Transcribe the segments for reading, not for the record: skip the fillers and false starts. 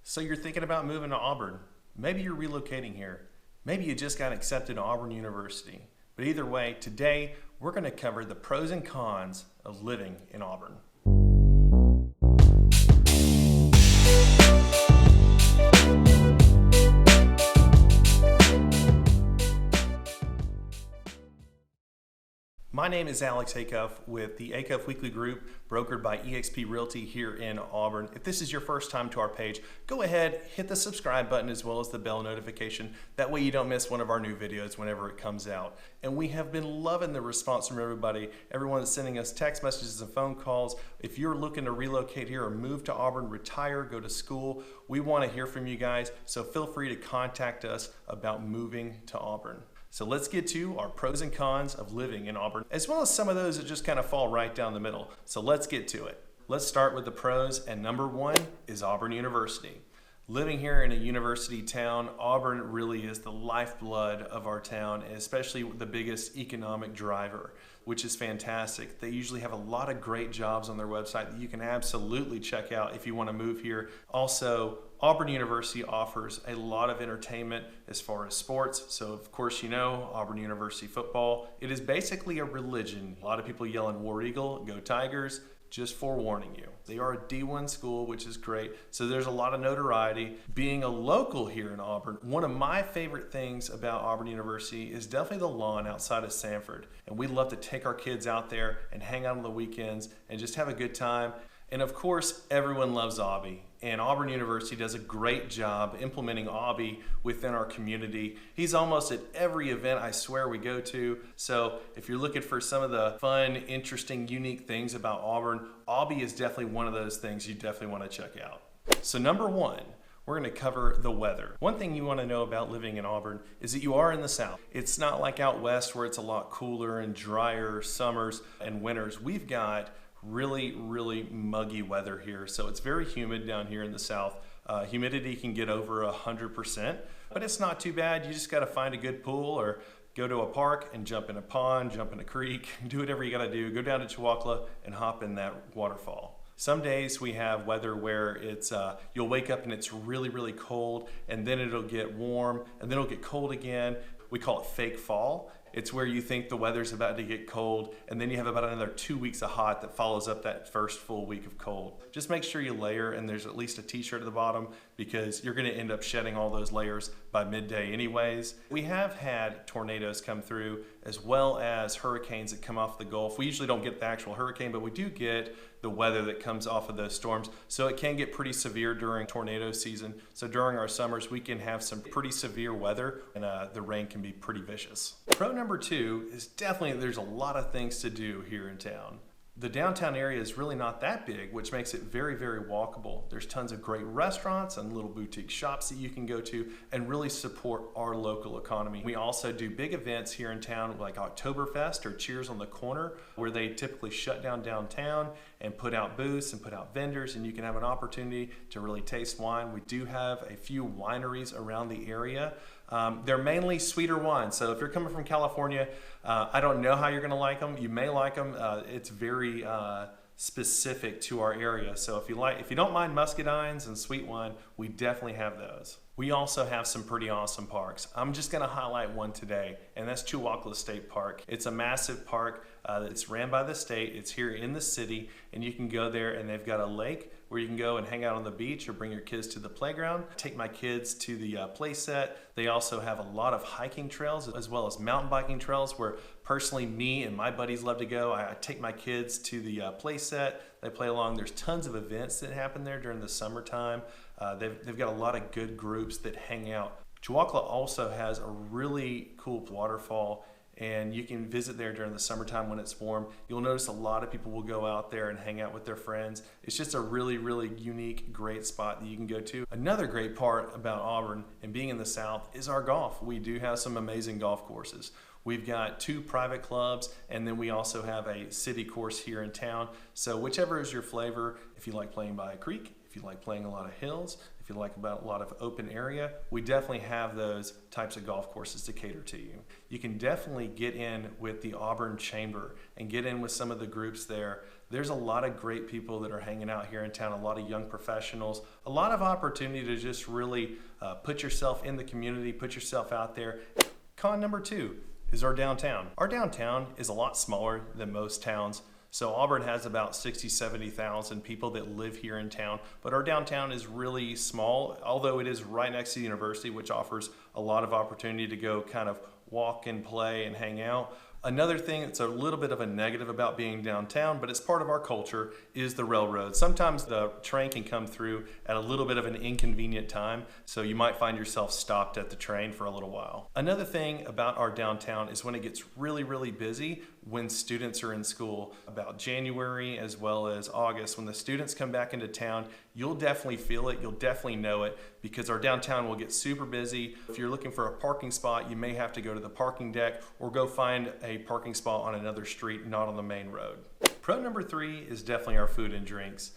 So you're thinking about moving to Auburn. Maybe you're relocating here. Maybe you just got accepted to Auburn University. But either way, today we're going to cover the pros and cons of living in Auburn. My name is Acuff with the Acuff Weekly Group, brokered by eXp Realty here in Auburn. If this is your first time to our page, go ahead, hit the subscribe button as well as the bell notification. That way you don't miss one of our new videos whenever it comes out. And we have been loving the response from everybody, everyone that's sending us text messages and phone calls. If you're looking to relocate here or move to Auburn, retire, go to school, we want to hear from you guys. So feel free to contact us about moving to Auburn. So let's get to our pros and cons of living in Auburn, as well as some of those that just kind of fall right down the middle. So let's get to it. Let's start with the pros, and number one is Auburn University. Living here in a university town, Auburn really is the lifeblood of our town, and especially the biggest economic driver, which is fantastic. They usually have a lot of great jobs on their website that you can absolutely check out if you want to move here. Also, Auburn University offers a lot of entertainment as far as sports. So of course, you know, Auburn University football, it is basically a religion. A lot of people yelling War Eagle, go Tigers. Just forewarning you. They are a D1 school, which is great. So there's a lot of notoriety. Being a local here in Auburn, one of my favorite things about Auburn University is definitely the lawn outside of Sanford. And we love to take our kids out there and hang out on the weekends and just have a good time. And of course, everyone loves Aubie, and Auburn University does a great job implementing Aubie within our community. He's almost at every event I swear we go to. So if you're looking for some of the fun, interesting, unique things about Auburn, Aubie is definitely one of those things you definitely want to check out. So number one, we're going to cover the weather. One thing you want to know about living in Auburn is that you are in the South. It's not like out west where it's a lot cooler and drier summers and winters. We've got really muggy weather here, so it's very humid down here in the South. Humidity can get over 100%, but it's not too bad. You just got to find a good pool or go to a park and jump in a pond, jump in a creek, do whatever you got to do. Go down to Chihuahua and hop in that waterfall. Some days we have weather where it's you'll wake up and it's really cold, and then it'll get warm, and then it'll get cold again. We call it fake fall. It's where you think the weather's about to get cold, and then you have about another 2 weeks of hot that follows up that first full week of cold. Just make sure you layer, and there's at least a t-shirt at the bottom, because you're gonna end up shedding all those layers by midday anyways. We have had tornadoes come through, as well as hurricanes that come off the Gulf. We usually don't get the actual hurricane, but we do get the weather that comes off of those storms. So it can get pretty severe during tornado season. So during our summers, we can have some pretty severe weather, and the rain can be pretty vicious. Pro number two is definitely there's a lot of things to do here in town. The downtown area is really not that big, which makes it very walkable. There's tons of great restaurants and little boutique shops that you can go to and really support our local economy. We also do big events here in town like Oktoberfest or Cheers on the Corner, where they typically shut down downtown and put out booths and put out vendors, and you can have an opportunity to really taste wine. We do have a few wineries around the area. They're mainly sweeter wines. So if you're coming from California, I don't know how you're gonna like them. You may like them. It's very specific to our area. So if you don't mind muscadines and sweet wine, we definitely have those. We also have some pretty awesome parks. I'm just gonna highlight one today, and that's Chihuahua State Park. It's a massive park that's ran by the state. It's here in the city, and you can go there, and they've got a lake where you can go and hang out on the beach or bring your kids to the playground. Take my kids to the play set. They also have a lot of hiking trails as well as mountain biking trails where personally me and my buddies love to go. I take my kids to the play set. They play along. There's tons of events that happen there during the summertime. They've got a lot of good groups that hang out. Chihuahua also has a really cool waterfall, and you can visit there during the summertime when it's warm. You'll notice a lot of people will go out there and hang out with their friends. It's just a really unique, great spot that you can go to. Another great part about Auburn and being in the South is our golf. We do have some amazing golf courses. We've got 2 private clubs, and then we also have a city course here in town. So whichever is your flavor, if you like playing by a creek, if you like playing a lot of hills, if you like about a lot of open area, we definitely have those types of golf courses to cater to you. You can definitely get in with the Auburn Chamber and get in with some of the groups there There's a lot of great people that are hanging out here in town, a lot of young professionals, a lot of opportunity to just really put yourself in the community, put yourself out there. Con number 2 is our downtown. Our downtown is a lot smaller than most towns. So Auburn has about 60, 70,000 people that live here in town, but our downtown is really small, although it is right next to the university, which offers a lot of opportunity to go kind of walk and play and hang out. Another thing that's a little bit of a negative about being downtown, but it's part of our culture, is the railroad. Sometimes the train can come through at a little bit of an inconvenient time, so you might find yourself stopped at the train for a little while. Another thing about our downtown is when it gets really, really busy when students are in school. About January as well as August, when the students come back into town, you'll definitely feel it, you'll definitely know it, because our downtown will get super busy. If you're looking for a parking spot, you may have to go to the parking deck or go find a parking spot on another street, not on the main road. Pro number 3 is definitely our food and drinks.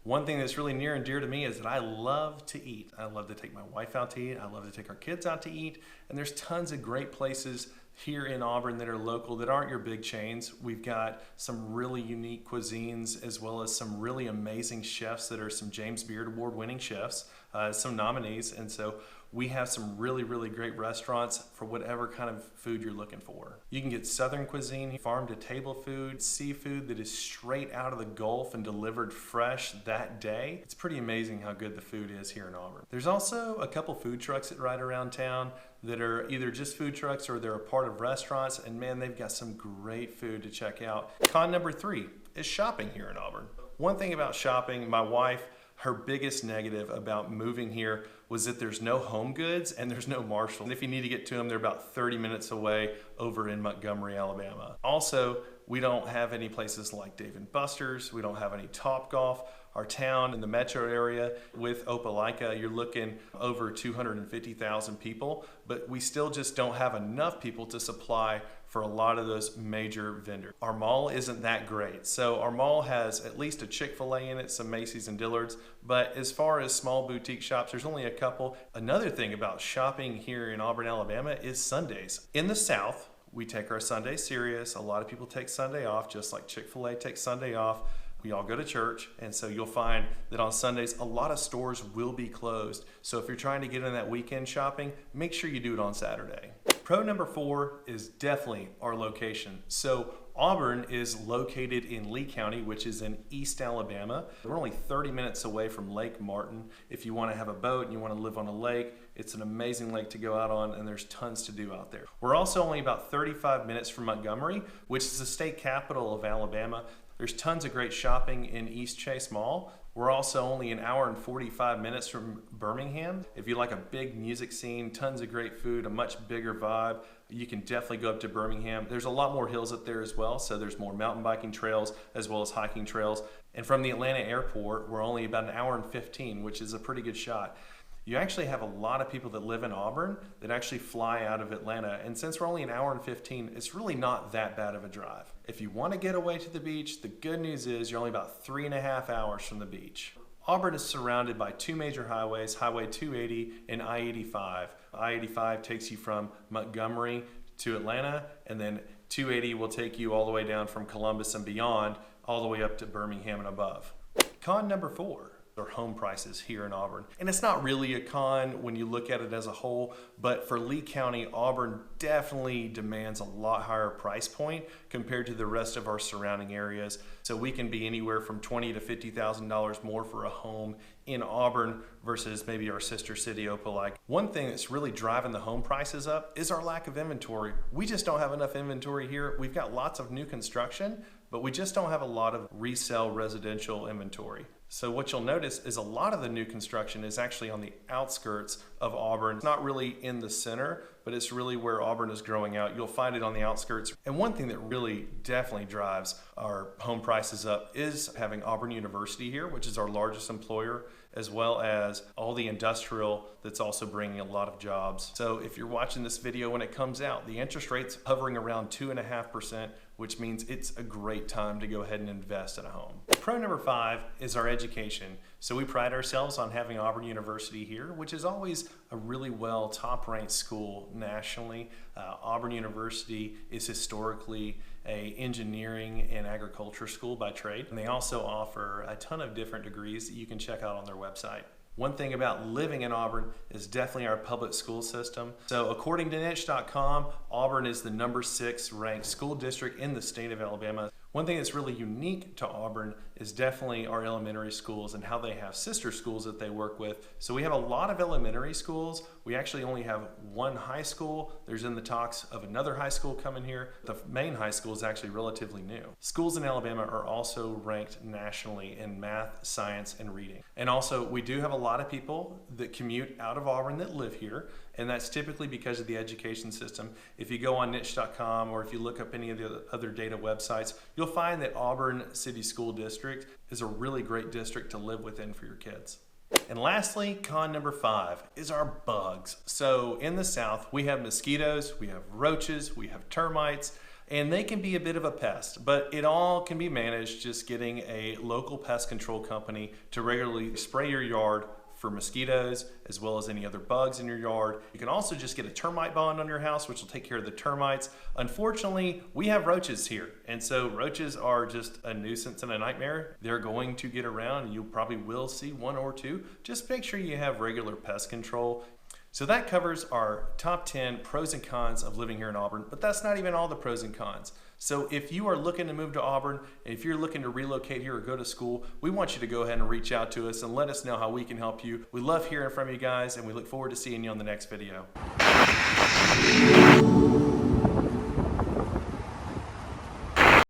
One thing that's really near and dear to me is that I love to eat. I love to take my wife out to eat. I love to take our kids out to eat. And there's tons of great places here in Auburn that are local that aren't your big chains. We've got some really unique cuisines as well as some really amazing chefs that are some James Beard Award winning chefs, some nominees. And so we have some really, really great restaurants for whatever kind of food you're looking for. You can get Southern cuisine, farm to table food, seafood that is straight out of the Gulf and delivered fresh that day. It's pretty amazing how good the food is here in Auburn. There's also a couple food trucks that ride around town that are either just food trucks or they're a part of restaurants, and man, they've got some great food to check out. Con number 3 is shopping here in Auburn. One thing about shopping, my wife, her biggest negative about moving here was that there's no Home Goods and there's no Marshall. And if you need to get to them, they're about 30 minutes away over in Montgomery, Alabama. Also, we don't have any places like Dave & Buster's. We don't have any Topgolf. Our town in the metro area with Opelika, you're looking over 250,000 people, but we still just don't have enough people to supply for a lot of those major vendors. Our mall isn't that great. So our mall has at least a Chick-fil-A in it, some Macy's and Dillard's, but as far as small boutique shops, there's only a couple. Another thing about shopping here in Auburn, Alabama is Sundays. In the South, we take our Sundays serious. A lot of people take Sunday off, just like Chick-fil-A takes Sunday off. We all go to church, and so you'll find that on Sundays, a lot of stores will be closed. So if you're trying to get in that weekend shopping, make sure you do it on Saturday. Pro number 4 is definitely our location. So Auburn is located in Lee County, which is in East Alabama. We're only 30 minutes away from Lake Martin. If you want to have a boat and you want to live on a lake, it's an amazing lake to go out on, and there's tons to do out there. We're also only about 35 minutes from Montgomery, which is the state capital of Alabama. There's tons of great shopping in East Chase Mall. We're also only an hour and 45 minutes from Birmingham. If you like a big music scene, tons of great food, a much bigger vibe, you can definitely go up to Birmingham. There's a lot more hills up there as well, so there's more mountain biking trails as well as hiking trails. And from the Atlanta airport, we're only about an hour and 15, which is a pretty good shot. You actually have a lot of people that live in Auburn that actually fly out of Atlanta. And since we're only an hour and 15, it's really not that bad of a drive. If you want to get away to the beach, the good news is you're only about 3.5 hours from the beach. Auburn is surrounded by 2 major highways, Highway 280 and I-85. I-85 takes you from Montgomery to Atlanta, and then 280 will take you all the way down from Columbus and beyond, all the way up to Birmingham and above. Con number 4. Or home prices here in Auburn. And it's not really a con when you look at it as a whole, but for Lee County, Auburn definitely demands a lot higher price point compared to the rest of our surrounding areas. So we can be anywhere from $20,000 to $50,000 more for a home in Auburn versus maybe our sister city, Opelika. One thing that's really driving the home prices up is our lack of inventory. We just don't have enough inventory here. We've got lots of new construction, but we just don't have a lot of resale residential inventory. So what you'll notice is a lot of the new construction is actually on the outskirts of Auburn. It's not really in the center, but it's really where Auburn is growing out. You'll find it on the outskirts. And one thing that really definitely drives our home prices up is having Auburn University here, which is our largest employer, as well as all the industrial that's also bringing a lot of jobs. So if you're watching this video when it comes out, the interest rate's hovering around 2.5%, which means it's a great time to go ahead and invest in a home. Pro number 5 is our education. So we pride ourselves on having Auburn University here, which is always a really well top-ranked school nationally. Auburn University is historically an engineering and agriculture school by trade, and they also offer a ton of different degrees that you can check out on their website. One thing about living in Auburn is definitely our public school system. So according to niche.com, Auburn is the number 6 ranked school district in the state of Alabama. One thing that's really unique to Auburn is definitely our elementary schools and how they have sister schools that they work with. So we have a lot of elementary schools. We actually only have one high school. There's in the talks of another high school coming here. The main high school is actually relatively new. Schools in Alabama are also ranked nationally in math, science, and reading. And also we do have a lot of people that commute out of Auburn that live here, and that's typically because of the education system. If you go on niche.com or if you look up any of the other data websites, you'll find that Auburn City School District is a really great district to live within for your kids. And lastly, con number 5 is our bugs. So in the South, we have mosquitoes, we have roaches, we have termites, and they can be a bit of a pest, but it all can be managed just getting a local pest control company to regularly spray your yard for mosquitoes as well as any other bugs in your yard. You can also just get a termite bond on your house, which will take care of the termites. Unfortunately, we have roaches here, and so roaches are just a nuisance and a nightmare. They're going to get around, and you probably will see one or two. Just make sure you have regular pest control. So that covers our top 10 pros and cons of living here in Auburn, but that's not even all the pros and cons. So if you are looking to move to Auburn, and if you're looking to relocate here or go to school, we want you to go ahead and reach out to us and let us know how we can help you. We love hearing from you guys, and we look forward to seeing you on the next video.